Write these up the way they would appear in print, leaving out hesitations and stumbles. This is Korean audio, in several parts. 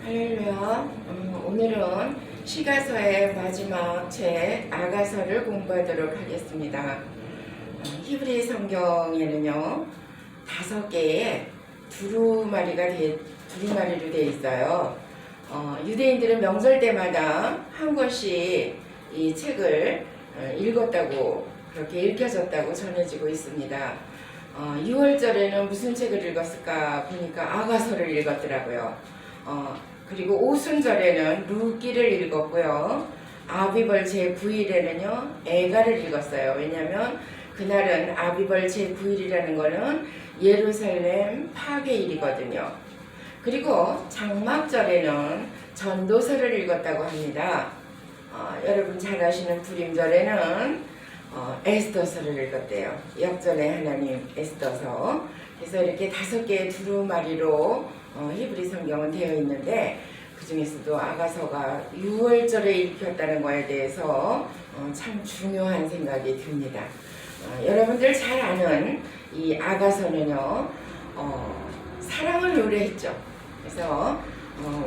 할렐루야. 오늘은 시가서의 마지막 책 아가서를 공부하도록 하겠습니다. 히브리 성경에는요 5개의 두루마리로 되어 있어요. 유대인들은 명절 때마다 한 권씩 이 책을 읽었다고, 그렇게 읽혀졌다고 전해지고 있습니다. 6월절에는 무슨 책을 읽었을까 보니까 아가서를 읽었더라고요. 그리고 오순절에는 루기를 읽었고요. 아비벌 제9일에는요 애가를 읽었어요. 왜냐하면 그날은 아비벌 제9일이라는 거는 예루살렘 파괴일이거든요. 그리고 장막절에는 전도서를 읽었다고 합니다. 여러분 잘 아시는 불임절에는 에스더서를 읽었대요. 역전의 하나님 에스더서. 그래서 이렇게 5개의 두루마리로 히브리 성경은 되어 있는데, 그 중에서도 아가서가 6월절에 읽혔다는 거에 대해서 참 중요한 생각이 듭니다. 여러분들 잘 아는 이 아가서는요 사랑을 노래했죠. 그래서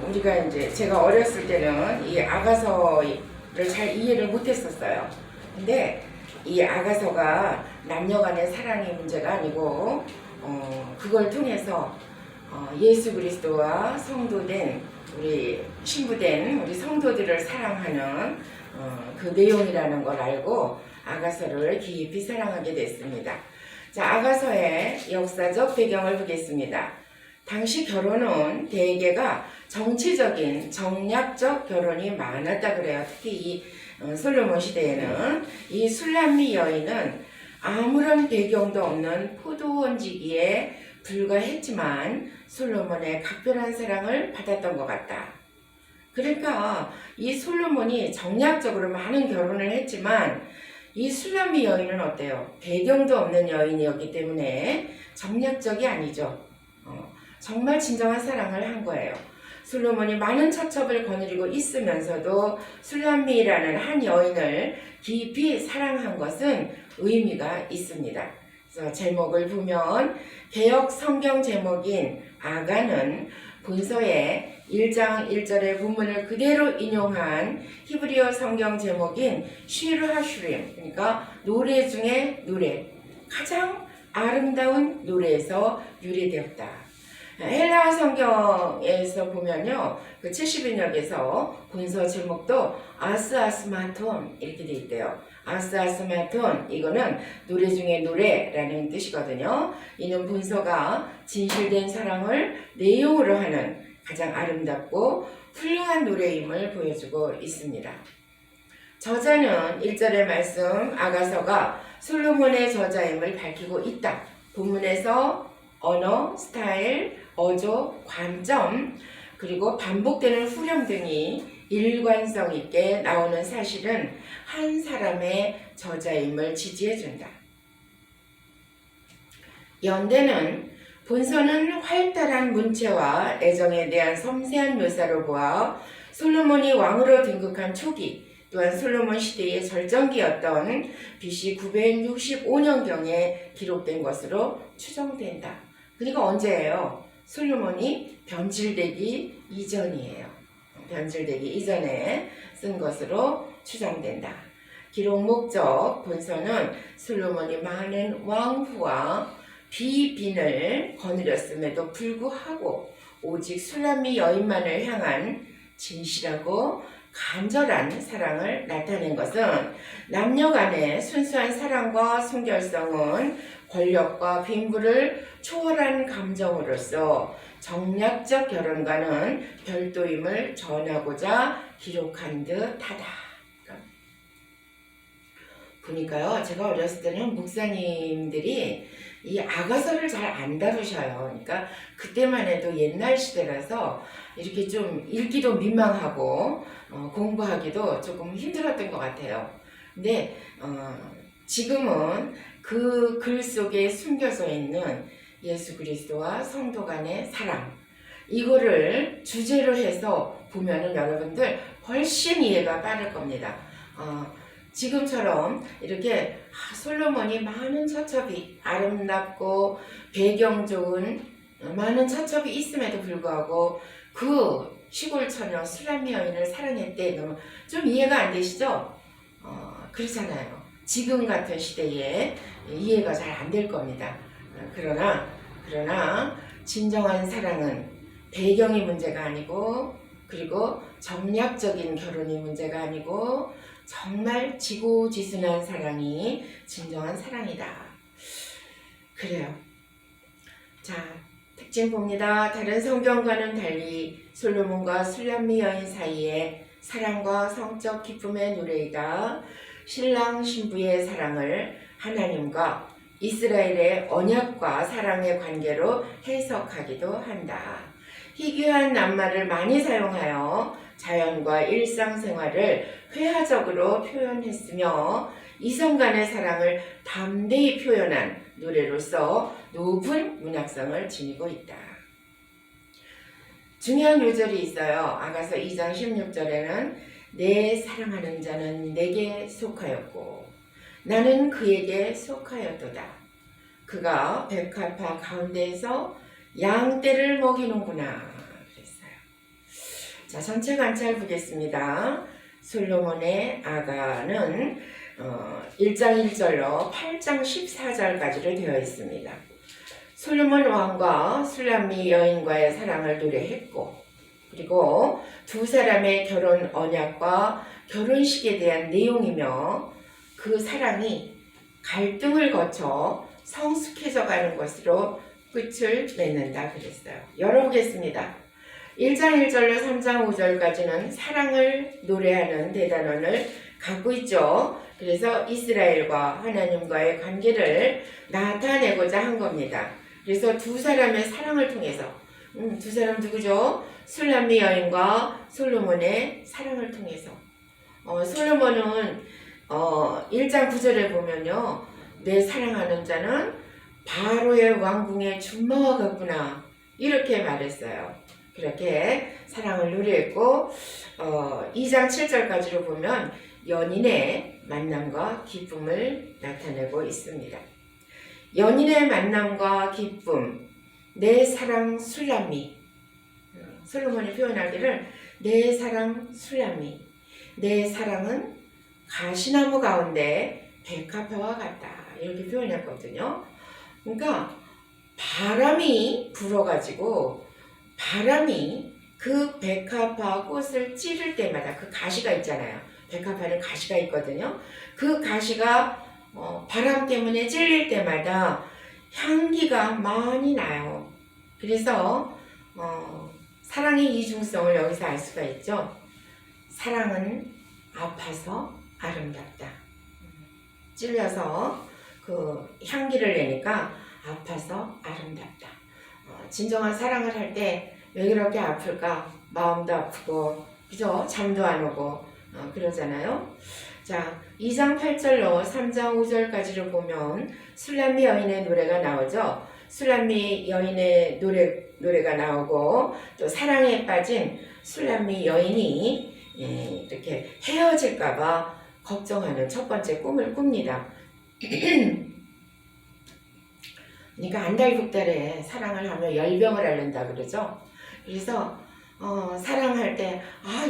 우리가 이제 제가 어렸을 때는 이 아가서를 잘 이해를 못했었어요. 근데 이 아가서가 남녀간의 사랑의 문제가 아니고 그걸 통해서 예수 그리스도와 성도된 우리 신부된 우리 성도들을 사랑하는 그 내용이라는 걸 알고 아가서를 깊이 사랑하게 됐습니다. 자, 아가서의 역사적 배경을 보겠습니다. 당시 결혼은 대개가 정치적인 정략적 결혼이 많았다 그래요. 특히 이 솔로몬 시대에는 이 술람미 여인은 아무런 배경도 없는 포도원지기에 불과했지만 솔로몬의 각별한 사랑을 받았던 것 같다. 그러니까 이 솔로몬이 정략적으로 많은 결혼을 했지만 이 술람미 여인은 어때요? 배경도 없는 여인이었기 때문에 정략적이 아니죠. 정말 진정한 사랑을 한 거예요. 솔로몬이 많은 처첩을 거느리고 있으면서도 술람미라는 한 여인을 깊이 사랑한 것은 의미가 있습니다. 그래서 제목을 보면 개역 성경 제목인 아가는 본서의 1장 1절의 본문을 그대로 인용한 히브리어 성경 제목인 쉬르 하슈림, 그러니까 노래 중에 노래, 가장 아름다운 노래에서 유래되었다. 헬라어 성경에서 보면요, 그 70인역에서 본서 제목도 아스아스마톤 이렇게 돼 있대요. 아스아스마톤, 이거는 노래 중에 노래라는 뜻이거든요. 이는 본서가 진실된 사랑을 내용으로 하는 가장 아름답고 훌륭한 노래임을 보여주고 있습니다. 저자는 1절의 말씀 아가서가 솔로몬의 저자임을 밝히고 있다. 본문에서 언어, 스타일, 어조, 관점, 그리고 반복되는 후렴 등이 일관성 있게 나오는 사실은 한 사람의 저자임을 지지해준다. 연대는 본서는 활달한 문체와 애정에 대한 섬세한 묘사로 보아 솔로몬이 왕으로 등극한 초기, 또한 솔로몬 시대의 절정기였던 BC 965년경에 기록된 것으로 추정된다. 그러니까 언제예요? 솔로몬이 변질되기 이전이에요. 변질되기 이전에 쓴 것으로 추정된다. 기록 목적 본서는 솔로몬이 많은 왕후와 비빈을 거느렸음에도 불구하고 오직 술람미 여인만을 향한 진실하고 간절한 사랑을 나타낸 것은 남녀 간의 순수한 사랑과 순결성은 권력과 빈부를 초월한 감정으로서 정략적 결혼과는 별도임을 전하고자 기록한 듯하다. 보니까요, 제가 어렸을 때는 목사님들이 이 아가서를 잘 안 다루셔요. 그러니까 그때만 해도 옛날 시대라서 이렇게 좀 읽기도 민망하고 공부하기도 조금 힘들었던 것 같아요. 근데 지금은 그 글 속에 숨겨져 있는 예수 그리스도와 성도 간의 사랑, 이거를 주제로 해서 보면은 여러분들 훨씬 이해가 빠를 겁니다. 지금처럼 이렇게 솔로몬이 많은 처첩이 아름답고 배경 좋은 많은 처첩이 있음에도 불구하고 그 시골 처녀 술람미 여인을 사랑했대. 너무 좀 이해가 안 되시죠? 그렇잖아요. 지금 같은 시대에 이해가 잘 안 될 겁니다. 그러나 진정한 사랑은 배경이 문제가 아니고, 그리고 정략적인 결혼이 문제가 아니고, 정말 지고지순한 사랑이 진정한 사랑이다. 그래요. 자, 특징 봅니다. 다른 성경과는 달리 솔로몬과 술람미 여인 사이에 사랑과 성적 기쁨의 노래이다. 신랑 신부의 사랑을 하나님과 이스라엘의 언약과 사랑의 관계로 해석하기도 한다. 희귀한 낱말을 많이 사용하여 자연과 일상생활을 회화적으로 표현했으며 이성 간의 사랑을 담대히 표현한 노래로서 높은 문학성을 지니고 있다. 중요한 요절이 있어요. 아가서 2장 16절에는 내 사랑하는 자는 내게 속하였고 나는 그에게 속하였도다. 그가 백합화 가운데에서 양떼를 먹이는구나 그랬어요. 자, 전체 관찰 보겠습니다. 솔로몬의 아가는 1장 1절로 8장 14절까지로 되어 있습니다. 솔로몬 왕과 술람미 여인과의 사랑을 노래했고, 그리고 두 사람의 결혼 언약과 결혼식에 대한 내용이며 그 사랑이 갈등을 거쳐 성숙해져 가는 것으로 끝을 맺는다 그랬어요. 열어보겠습니다. 1장 1절로 3장 5절까지는 사랑을 노래하는 대단원을 갖고 있죠. 그래서 이스라엘과 하나님과의 관계를 나타내고자 한 겁니다. 그래서 두 사람의 사랑을 통해서 두 사람 누구죠? 술람미 여인과 솔로몬의 사랑을 통해서 솔로몬은 1장 9절에 보면요, 내 사랑하는 자는 바로의 왕궁의 준마와 같구나 이렇게 말했어요. 그렇게 사랑을 노래했고 2장 7절까지로 보면 연인의 만남과 기쁨을 나타내고 있습니다. 연인의 만남과 기쁨, 내 사랑 술람미. 솔로몬이 표현하기를 내 사랑 술람미, 내 사랑은 가시나무 가운데 백합화와 같다 이렇게 표현했거든요. 그러니까 바람이 불어가지고 바람이 그 백합화 꽃을 찌를 때마다 그 가시가 있잖아요. 백합화는 가시가 있거든요. 그 가시가 바람 때문에 찔릴 때마다 향기가 많이 나요. 그래서 사랑의 이중성을 여기서 알 수가 있죠. 사랑은 아파서 아름답다. 찔려서 그 향기를 내니까 아파서 아름답다. 진정한 사랑을 할 때 왜 그렇게 아플까? 마음도 아프고, 그죠? 잠도 안 오고, 그러잖아요. 자, 2장 8절로 3장 5절까지를 보면 술람미 여인의 노래가 나오죠. 술람미 여인의 노래가 나오고, 또 사랑에 빠진 술람미 여인이 이렇게 헤어질까봐 걱정하는 첫 번째 꿈을 꿉니다. 그러니까 안달복달에 사랑을 하면 열병을 앓는다 그러죠. 그래서 사랑할 때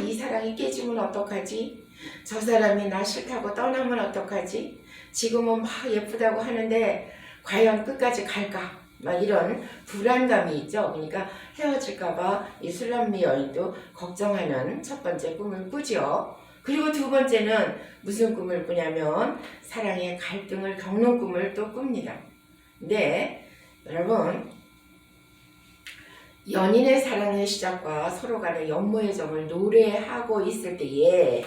이 사랑이 깨지면 어떡하지? 저 사람이 나 싫다고 떠나면 어떡하지? 지금은 막 예쁘다고 하는데 과연 끝까지 갈까? 막 이런 불안감이 있죠. 그러니까 헤어질까봐 이 술람미 여인도 걱정하는 첫 번째 꿈을 꾸죠. 그리고 두 번째는 무슨 꿈을 꾸냐면 사랑의 갈등을 겪는 꿈을 또 꿉니다. 근데 여러분, 연인의 사랑의 시작과 서로 간의 연모의 점을 노래하고 있을 때에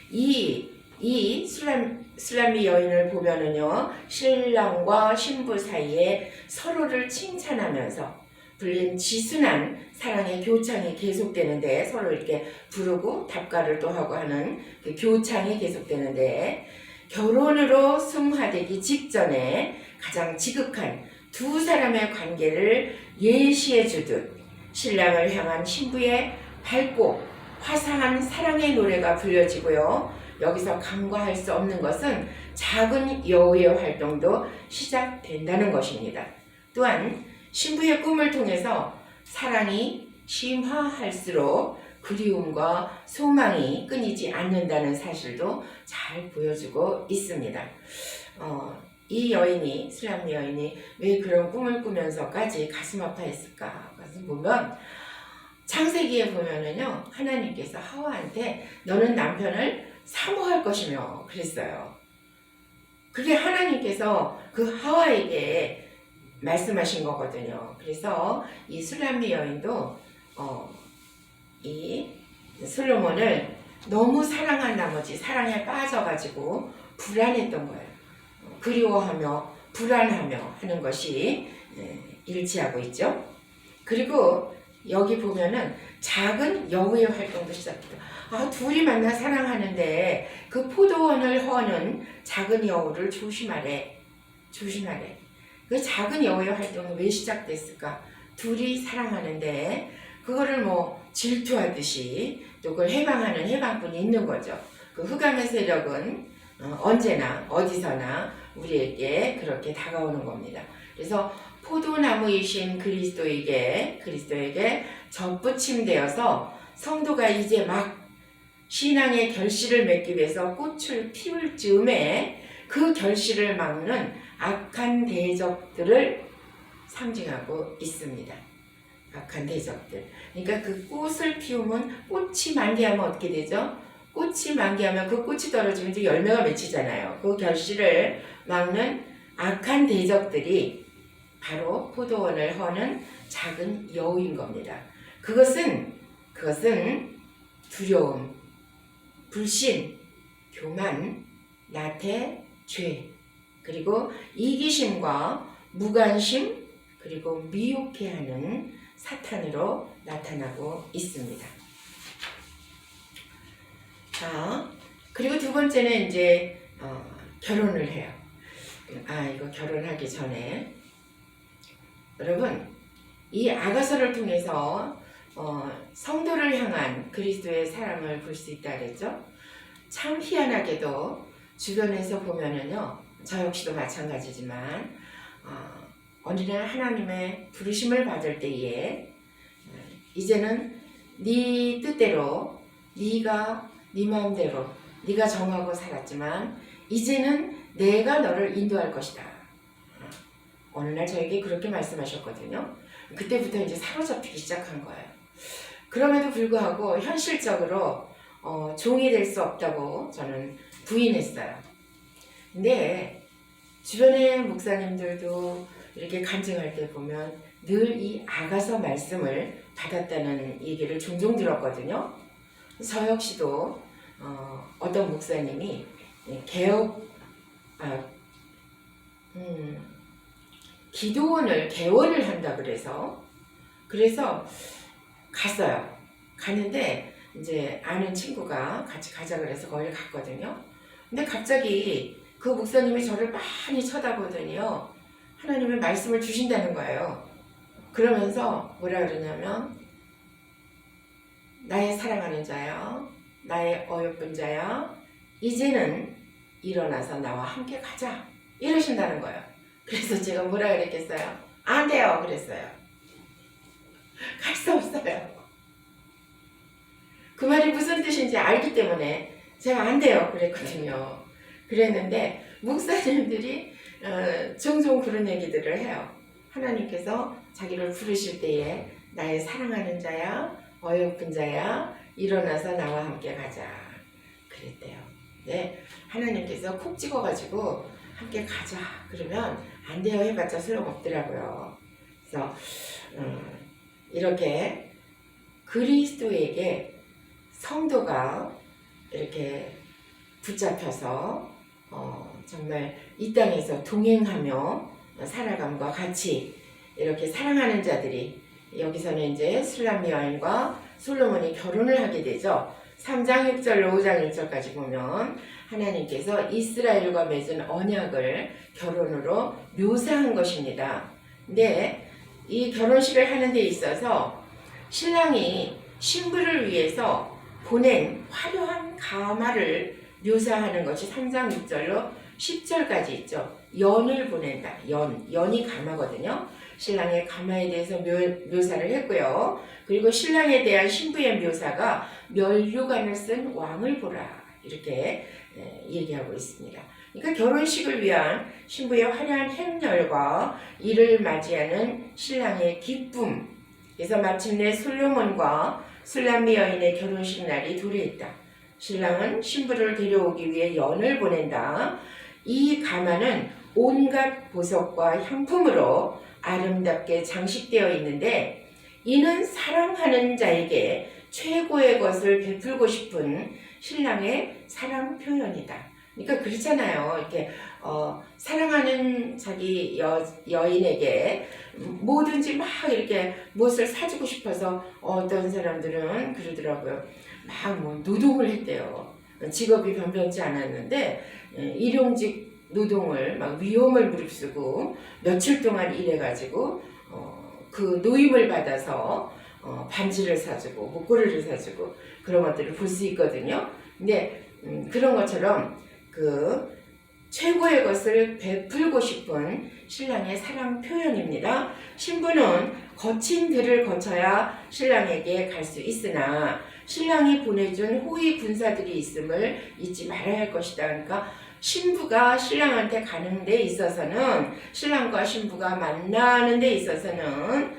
이 술람미 여인을 보면은요, 신랑과 신부 사이에 서로를 칭찬하면서 불린 지순한 사랑의 교창이 계속되는데, 서로 이렇게 부르고 답가를 또 하고 하는 그 교창이 계속되는데, 결혼으로 승화되기 직전에 가장 지극한 두 사람의 관계를 예시해 주듯 신랑을 향한 신부의 밝고 화사한 사랑의 노래가 불려지고요. 여기서 간과할 수 없는 것은 작은 여우의 활동도 시작된다는 것입니다. 또한 신부의 꿈을 통해서 사랑이 심화할수록 그리움과 소망이 끊이지 않는다는 사실도 잘 보여주고 있습니다. 이 여인이, 술람미 여인이 왜 그런 꿈을 꾸면서까지 가슴 아파했을까? 그래서 보면 창세기에 보면은요, 하나님께서 하와한테 너는 남편을 사모할 것이며 그랬어요. 그게 하나님께서 그 하와에게 말씀하신 거거든요. 그래서 이 술람미 여인도 이 솔로몬을 너무 사랑한 나머지 사랑에 빠져가지고 불안했던 거예요. 그리워하며 불안하며 하는 것이 일치하고 있죠. 그리고 여기 보면은 작은 여우의 활동도 시작해요. 둘이 만나 사랑하는데 그 포도원을 허는 작은 여우를 조심하래. 조심하래. 그 작은 여우의 활동은 왜 시작됐을까? 둘이 사랑하는데 그거를 뭐 질투하듯이 또 그걸 해방하는 해방꾼이 있는 거죠. 그 흑암의 세력은 언제나 어디서나 우리에게 그렇게 다가오는 겁니다. 그래서 포도나무이신 그리스도에게 접붙임되어서 성도가 이제 막 신앙의 결실을 맺기 위해서 꽃을 피울 즈음에 그 결실을 막는 악한 대적들을 상징하고 있습니다. 악한 대적들. 그러니까 그 꽃을 피우면 꽃이 만개하면 어떻게 되죠? 꽃이 만개하면 그 꽃이 떨어지면 이제 열매가 맺히잖아요. 그 결실을 막는 악한 대적들이 바로 포도원을 허는 작은 여우인 겁니다. 그것은 두려움, 불신, 교만, 나태, 죄, 그리고 이기심과 무관심, 그리고 미혹해하는 사탄으로 나타나고 있습니다. 자, 그리고 두 번째는 이제 결혼을 해요. 이거 결혼하기 전에 여러분, 이 아가서를 통해서 성도를 향한 그리스도의 사랑을 볼 수 있다 그랬죠. 참 희한하게도 주변에서 보면은요, 저 역시도 마찬가지지만 어느 날 하나님의 부르심을 받을 때에 이제는 네 뜻대로 네가 네 마음대로 네가 정하고 살았지만 이제는 내가 너를 인도할 것이다. 어느 날 저에게 그렇게 말씀하셨거든요. 그때부터 이제 사로잡히기 시작한 거예요. 그럼에도 불구하고 현실적으로 종이 될 수 없다고 저는 부인했어요. 근데 주변의 목사님들도 이렇게 간증할 때 보면 늘 이 아가서 말씀을 받았다는 얘기를 종종 들었거든요. 저 역시도 어떤 목사님이 기도원을 개원을 한다 그래서 갔어요. 가는데 이제 아는 친구가 같이 가자 그래서 거기를 갔거든요. 근데 갑자기 그 목사님이 저를 많이 쳐다보더니요, 하나님의 말씀을 주신다는 거예요. 그러면서 뭐라 그러냐면, 나의 사랑하는 자여, 나의 어여쁜 자여, 이제는 일어나서 나와 함께 가자, 이러신다는 거예요. 그래서 제가 뭐라 그랬겠어요? 안 돼요 그랬어요. 갈 수 없어요. 그 말이 무슨 뜻인지 알기 때문에 제가 안 돼요 그랬거든요. 그랬는데 목사님들이 종종 그런 얘기들을 해요. 하나님께서 자기를 부르실 때에 나의 사랑하는 자야, 어여쁜 자야, 일어나서 나와 함께 가자 그랬대요. 네, 하나님께서 콕 찍어가지고 함께 가자 그러면 안 돼요 해봤자 소용없더라고요. 그래서 이렇게 그리스도에게 성도가 이렇게 붙잡혀서 정말 이 땅에서 동행하며 살아감과 같이 이렇게 사랑하는 자들이, 여기서는 이제 술람미 여인과 솔로몬이 결혼을 하게 되죠. 3장 6절, 5장 1절까지 보면 하나님께서 이스라엘과 맺은 언약을 결혼으로 묘사한 것입니다. 근데 이 결혼식을 하는 데 있어서 신랑이 신부를 위해서 보낸 화려한 가마를 묘사하는 것이 3장 6절로 10절까지 있죠. 연을 보낸다. 연이 가마거든요. 신랑의 가마에 대해서 묘사를 했고요. 그리고 신랑에 대한 신부의 묘사가 면류관을 쓴 왕을 보라 이렇게 얘기하고 있습니다. 그러니까 결혼식을 위한 신부의 화려한 행렬과 이를 맞이하는 신랑의 기쁨. 그래서 마침내 솔로몬과 술람미 여인의 결혼식 날이 도래했다. 신랑은 신부를 데려오기 위해 연을 보낸다. 이 가마는 온갖 보석과 향품으로 아름답게 장식되어 있는데 이는 사랑하는 자에게 최고의 것을 베풀고 싶은 신랑의 사랑 표현이다. 그러니까 그렇잖아요. 이렇게 사랑하는 자기 여인에게 뭐든지 막 이렇게 무엇을 사주고 싶어서 어떤 사람들은 그러더라고요. 막 뭐 노동을 했대요. 직업이 변변치 않았는데 일용직 노동을 막 위험을 무릅쓰고 며칠 동안 일해가지고 그 노임을 받아서 반지를 사주고 목걸이를 사주고 그런 것들을 볼 수 있거든요. 근데 그런 것처럼 그 최고의 것을 베풀고 싶은 신랑의 사랑 표현입니다. 신부는 거친 들을 거쳐야 신랑에게 갈 수 있으나 신랑이 보내준 호위 군사들이 있음을 잊지 말아야 할 것이다. 그러니까 신부가 신랑한테 가는 데 있어서는 신랑과 신부가 만나는 데 있어서는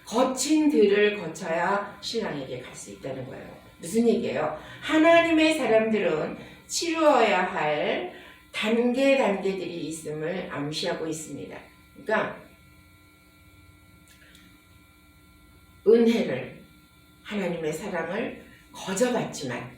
거친 들을 거쳐야 신랑에게 갈 수 있다는 거예요. 무슨 얘기예요? 하나님의 사람들은 치루어야 할 단계들이 있음을 암시하고 있습니다. 그러니까 은혜를 하나님의 사랑을 거저받지만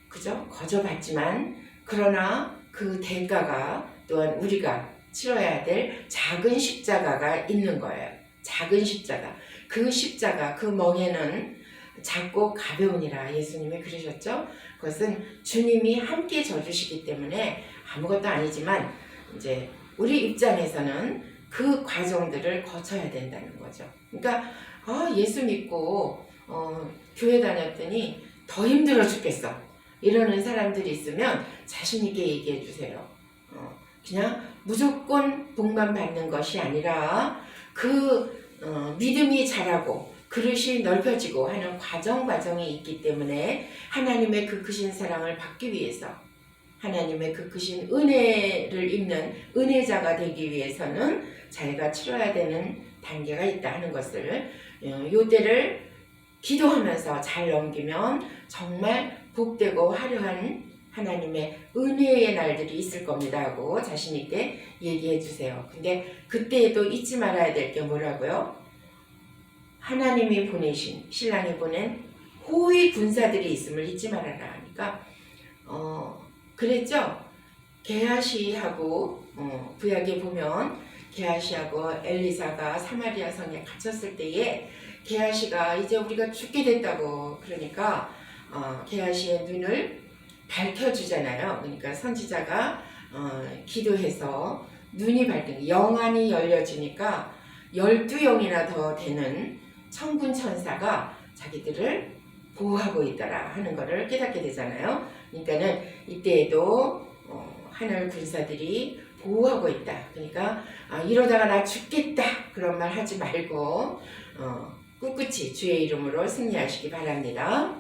그죠? 거저받지만 그러나 그 대가가 또한 우리가 치러야 될 작은 십자가가 있는 거예요. 작은 십자가. 그 십자가, 그 멍에는 작고 가벼우니라 예수님이 그러셨죠? 그것은 주님이 함께 져주시기 때문에 아무것도 아니지만 이제 우리 입장에서는 그 과정들을 거쳐야 된다는 거죠. 그러니까 예수 믿고 교회 다녔더니 더 힘들어 죽겠어 이러는 사람들이 있으면 자신 있게 얘기해 주세요. 그냥 무조건 복만 받는 것이 아니라 그 믿음이 자라고 그릇이 넓혀지고 하는 과정이 있기 때문에 하나님의 그 크신 사랑을 받기 위해서 하나님의 그 크신 은혜를 입는 은혜자가 되기 위해서는 자기가 치러야 되는 단계가 있다 하는 것을 요 때를 기도하면서 잘 넘기면 정말 복되고 화려한 하나님의 은혜의 날들이 있을 겁니다 하고 자신 있게 얘기해 주세요. 근데 그때에도 잊지 말아야 될 게 뭐라고요? 하나님이 보내신 신랑이 보낸 호위 군사들이 있음을 잊지 말아라 하니까 그랬죠. 게하시하고 구약에 보면 게하시하고 엘리사가 사마리아 성에 갇혔을 때에 게하시가 이제 우리가 죽게 됐다고 그러니까 게하시의 눈을 밝혀주잖아요. 그러니까 선지자가 기도해서 눈이 밝은 영안이 열려지니까 12영이나 더 되는 천군 천사가 자기들을 보호하고 있더라 하는 것을 깨닫게 되잖아요. 그러니까는 이때에도 하늘 군사들이 보호하고 있다. 그러니까 이러다가 나 죽겠다 그런 말 하지 말고 꿋꿋이 주의 이름으로 승리하시기 바랍니다.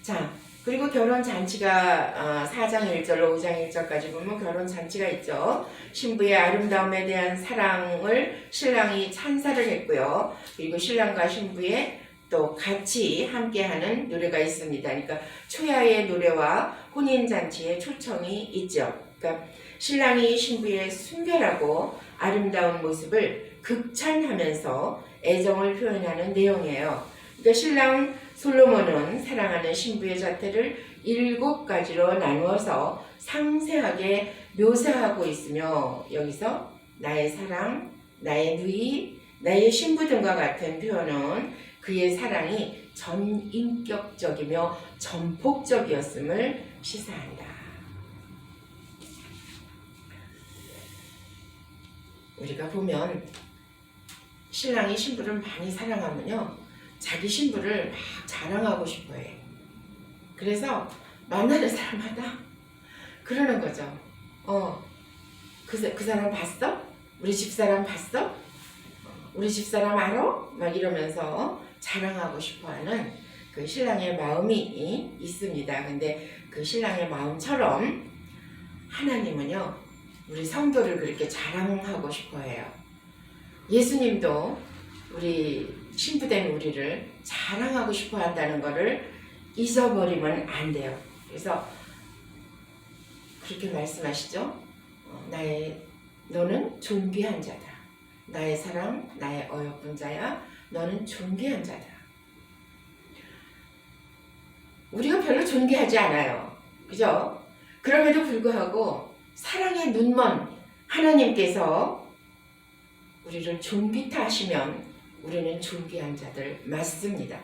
자, 그리고 결혼잔치가 4장 1절로 5장 1절까지 보면 결혼잔치가 있죠. 신부의 아름다움에 대한 사랑을 신랑이 찬사를 했고요. 그리고 신랑과 신부의 또 같이 함께하는 노래가 있습니다. 그러니까 초야의 노래와 혼인잔치의 초청이 있죠. 그러니까 신랑이 신부의 순결하고 아름다운 모습을 극찬하면서 애정을 표현하는 내용이에요. 그러니까 신랑 솔로몬은 사랑하는 신부의 자태를 7가지로 나누어서 상세하게 묘사하고 있으며 여기서 나의 사랑, 나의 누이, 나의 신부 등과 같은 표현은 그의 사랑이 전인격적이며 전폭적이었음을 시사한다. 우리가 보면 신랑이 신부를 많이 사랑하면요 자기 신부를 막 자랑하고 싶어해. 그래서 만나는 사람마다 그러는 거죠. 그 사람 봤어? 우리 집사람 봤어? 우리 집사람 알아? 막 이러면서 자랑하고 싶어하는 그 신랑의 마음이 있습니다. 근데 그 신랑의 마음처럼 하나님은요, 우리 성도를 그렇게 자랑하고 싶어해요. 예수님도 우리 신부된 우리를 자랑하고 싶어한다는 것을 잊어버리면 안 돼요. 그래서 그렇게 말씀하시죠. 너는 존귀한 자다. 나의 사랑, 나의 어여쁜 자야. 너는 존귀한 자다. 우리가 별로 존귀하지 않아요. 그죠? 그럼에도 불구하고 사랑의 눈먼 하나님께서 우리를 존귀타 하시면 우리는 존귀한 자들 맞습니다.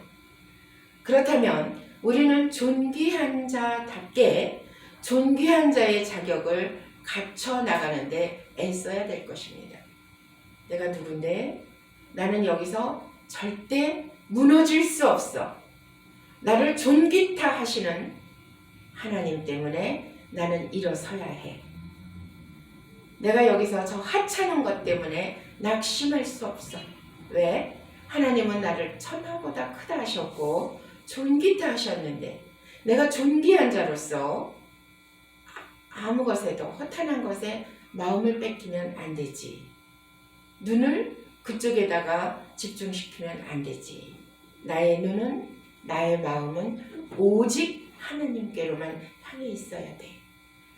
그렇다면 우리는 존귀한 자답게 존귀한 자의 자격을 갖춰 나가는데 애써야 될 것입니다. 내가 누군데? 나는 여기서 절대 무너질 수 없어. 나를 존귀타 하시는 하나님 때문에 나는 일어서야 해. 내가 여기서 저 하찮은 것 때문에 낙심할 수 없어. 왜? 하나님은 나를 천하보다 크다 하셨고 존귀타 하셨는데 내가 존귀한 자로서 아무 것에도 허탄한 것에 마음을 뺏기면 안 되지. 눈을 그쪽에다가 집중시키면 안 되지. 나의 눈은, 나의 마음은 오직 하나님께로만 향해 있어야 돼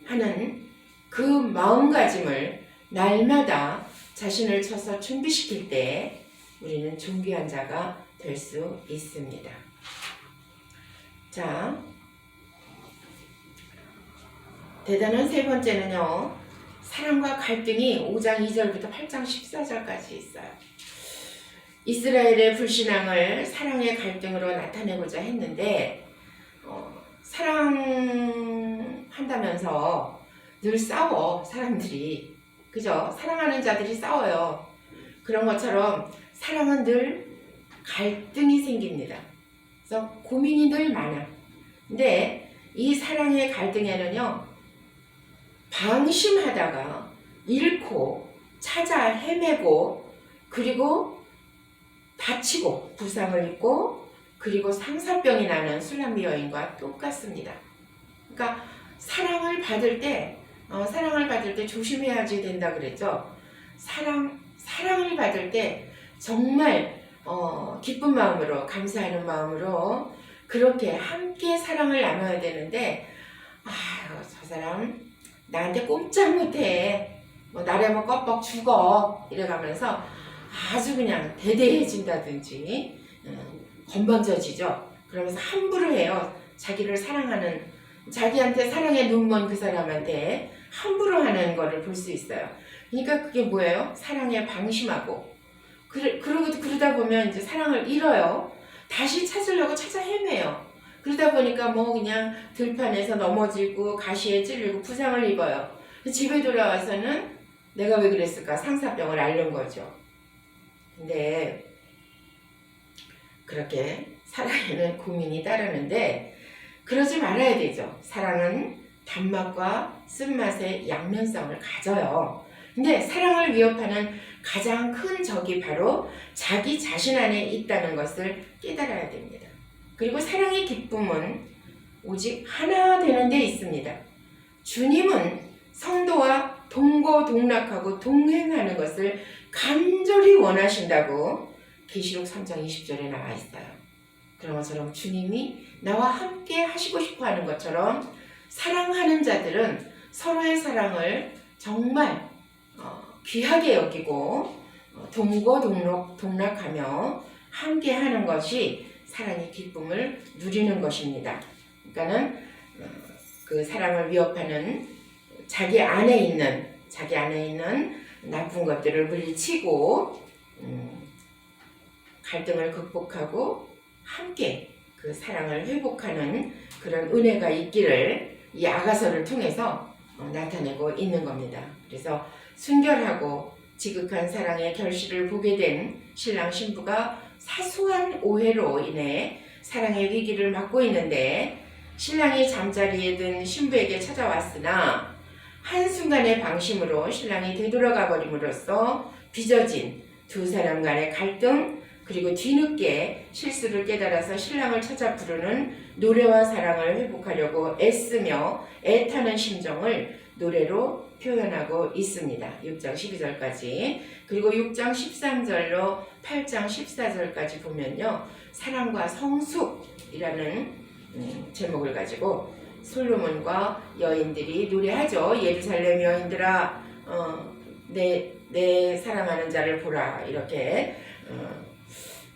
하는 그 마음가짐을 날마다 자신을 쳐서 준비시킬 때 우리는 존귀한 자가 될 수 있습니다. 자, 대단한 세 번째는요, 사랑과 갈등이 5장 2절부터 8장 14절까지 있어요. 이스라엘의 불신앙을 사랑의 갈등으로 나타내고자 했는데 사랑한다면서 늘 싸워, 사람들이. 그죠? 사랑하는 자들이 싸워요. 그런 것처럼 사랑은 늘 갈등이 생깁니다. 그래서 고민이 늘 많아. 근데 이 사랑의 갈등에는요, 방심하다가 잃고 찾아 헤매고 그리고 다치고 부상을 입고 그리고 상사병이 나는 술람비 여인과 똑같습니다. 그러니까 사랑을 받을 때 조심해야지 된다 그랬죠. 사랑을 받을 때 정말 기쁜 마음으로, 감사하는 마음으로 그렇게 함께 사랑을 나눠야 되는데, 저 사람 나한테 꼼짝 못해, 나라면 껌뻑 죽어 이래가면서 아주 그냥 대대해진다든지 건방져지죠. 그러면서 함부로 해요. 자기를 사랑하는, 자기한테 사랑의 눈먼 그 사람한테 함부로 하는 거를 볼 수 있어요. 그러니까 그게 뭐예요? 사랑에 방심하고 그러다 보면 이제 사랑을 잃어요. 다시 찾으려고 찾아 헤매요. 그러다 보니까 그냥 들판에서 넘어지고 가시에 찔리고 부상을 입어요. 집에 돌아와서는 내가 왜 그랬을까? 상사병을 앓는 거죠. 근데 그렇게 사랑에는 고민이 따르는데 그러지 말아야 되죠. 사랑은 단맛과 쓴맛의 양면성을 가져요. 근데 사랑을 위협하는 가장 큰 적이 바로 자기 자신 안에 있다는 것을 깨달아야 됩니다. 그리고 사랑의 기쁨은 오직 하나 되는 데 있습니다. 주님은 성도와 동거동락하고 동행하는 것을 간절히 원하신다고 계시록 3장 20절에 나와 있어요. 그런 것처럼 주님이 나와 함께 하시고 싶어 하는 것처럼 사랑하는 자들은 서로의 사랑을 정말 귀하게 여기고 동거동락하며 함께 하는 것이 사랑의 기쁨을 누리는 것입니다. 그러니까는 그 사랑을 위협하는 자기 안에 있는 나쁜 것들을 물리치고 갈등을 극복하고 함께 그 사랑을 회복하는 그런 은혜가 있기를 이 아가서를 통해서 나타내고 있는 겁니다. 그래서 순결하고 지극한 사랑의 결실을 보게 된 신랑 신부가 사소한 오해로 인해 사랑의 위기를 맞고 있는데, 신랑이 잠자리에 든 신부에게 찾아왔으나 한순간의 방심으로 신랑이 되돌아가 버림으로써 빚어진 두 사람 간의 갈등, 그리고 뒤늦게 실수를 깨달아서 신랑을 찾아 부르는 노래와 사랑을 회복하려고 애쓰며 애타는 심정을 노래로 표현하고 있습니다. 6장 12절까지. 그리고 6장 13절로 8장 14절까지 보면요, 사랑과 성숙이라는 제목을 가지고 솔로몬과 여인들이 노래하죠. 예루살렘 여인들아, 내 사랑하는 자를 보라. 이렇게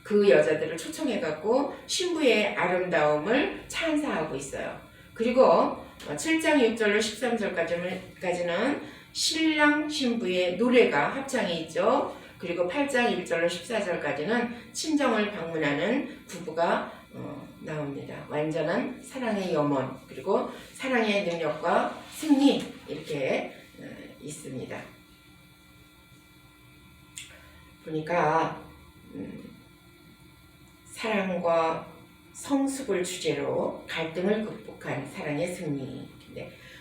그 여자들을 초청해갖고 신부의 아름다움을 찬사하고 있어요. 그리고 7장 6절로 13절까지는 신랑 신부의 노래가 합창이 있죠. 그리고 8장 1절로 14절까지는 친정을 방문하는 부부가 나옵니다. 완전한 사랑의 염원, 그리고 사랑의 능력과 승리, 이렇게 있습니다. 보니까 사랑과 성숙을 주제로 갈등을 극복한 사랑의 승리.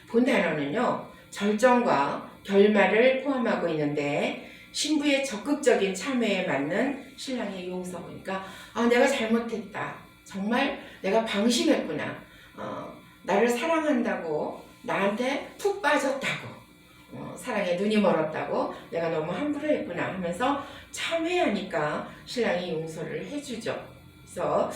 본 단어는요, 절정과 결말을 포함하고 있는데, 신부의 적극적인 참여에 맞는 신랑의 용서. 보니까 내가 잘못했다, 정말 내가 방심했구나, 나를 사랑한다고 나한테 푹 빠졌다고, 사랑에 눈이 멀었다고, 내가 너무 함부로 했구나 하면서 참회하니까 신랑이 용서를 해주죠. 그래서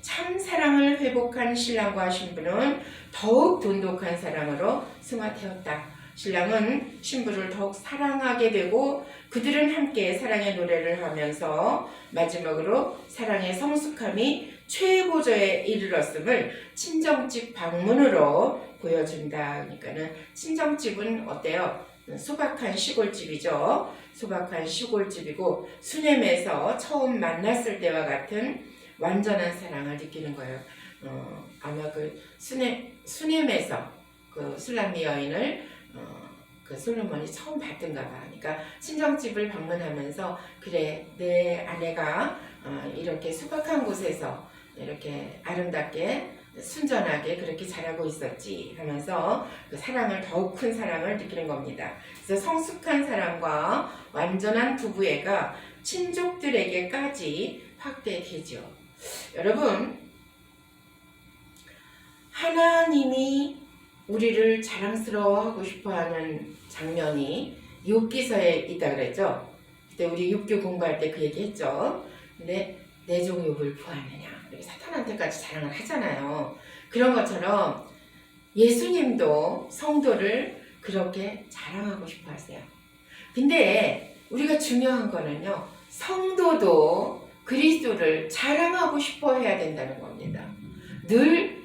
참 사랑을 회복한 신랑과 신부는 더욱 돈독한 사랑으로 승화되었다. 신랑은 신부를 더욱 사랑하게 되고, 그들은 함께 사랑의 노래를 하면서 마지막으로 사랑의 성숙함이 최고조에 이르렀음을 친정집 방문으로 보여준다. 그러니까는 친정집은 어때요? 소박한 시골집이죠. 소박한 시골집이고, 수넴에서 처음 만났을 때와 같은 완전한 사랑을 느끼는 거예요. 아마 그 수넴에서 그 술람미 여인을 그 솔로몬이 처음 봤던가 봐. 그러니까 친정집을 방문하면서, 그래, 내 아내가 이렇게 소박한 곳에서 이렇게 아름답게 순전하게 그렇게 자라고 있었지 하면서 그 사랑을, 더욱 큰 사랑을 느끼는 겁니다. 그래서 성숙한 사랑과 완전한 부부애가 친족들에게까지 확대되죠. 여러분, 하나님이 우리를 자랑스러워하고 싶어하는 장면이 욥기서에 있다 그랬죠. 그때 우리 욥기 공부할 때 그 얘기했죠. 근데 내 종 욥을 보았느냐, 이렇게 사탄한테까지 자랑을 하잖아요. 그런 것처럼 예수님도 성도를 그렇게 자랑하고 싶어 하세요. 근데 우리가 중요한 거는요, 성도도 그리스도를 자랑하고 싶어 해야 된다는 겁니다. 늘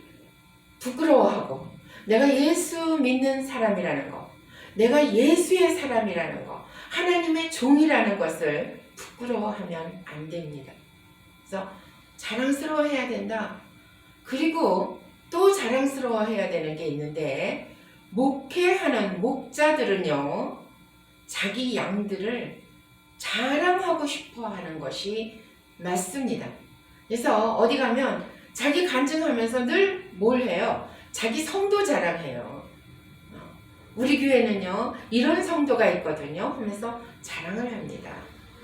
부끄러워하고, 내가 예수 믿는 사람이라는 거, 내가 예수의 사람이라는 거, 하나님의 종이라는 것을 부끄러워하면 안 됩니다. 그래서 자랑스러워해야 된다. 그리고 또 자랑스러워해야 되는 게 있는데, 목회하는 목자들은요, 자기 양들을 자랑하고 싶어 하는 것이 맞습니다. 그래서 어디 가면 자기 간증하면서 늘 뭘 해요? 자기 성도 자랑해요. 우리 교회는요, 이런 성도가 있거든요 하면서 자랑을 합니다.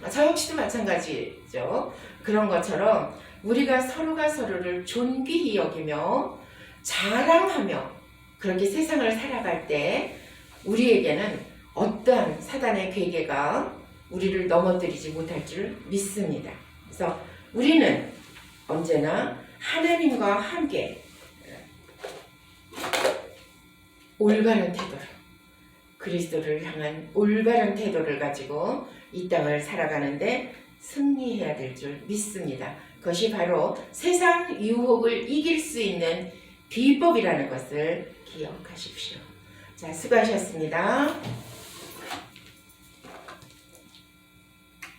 저 역시도 마찬가지죠. 그런 것처럼 우리가 서로가 서로를 존귀히 여기며 자랑하며 그렇게 세상을 살아갈 때, 우리에게는 어떠한 사단의 괴계가 우리를 넘어뜨리지 못할 줄 믿습니다. 그래서 우리는 언제나 하나님과 함께 올바른 태도로, 그리스도를 향한 올바른 태도를 가지고 이 땅을 살아가는데 승리해야 될 줄 믿습니다. 그것이 바로 세상 유혹을 이길 수 있는 비법이라는 것을 기억하십시오. 자, 수고하셨습니다.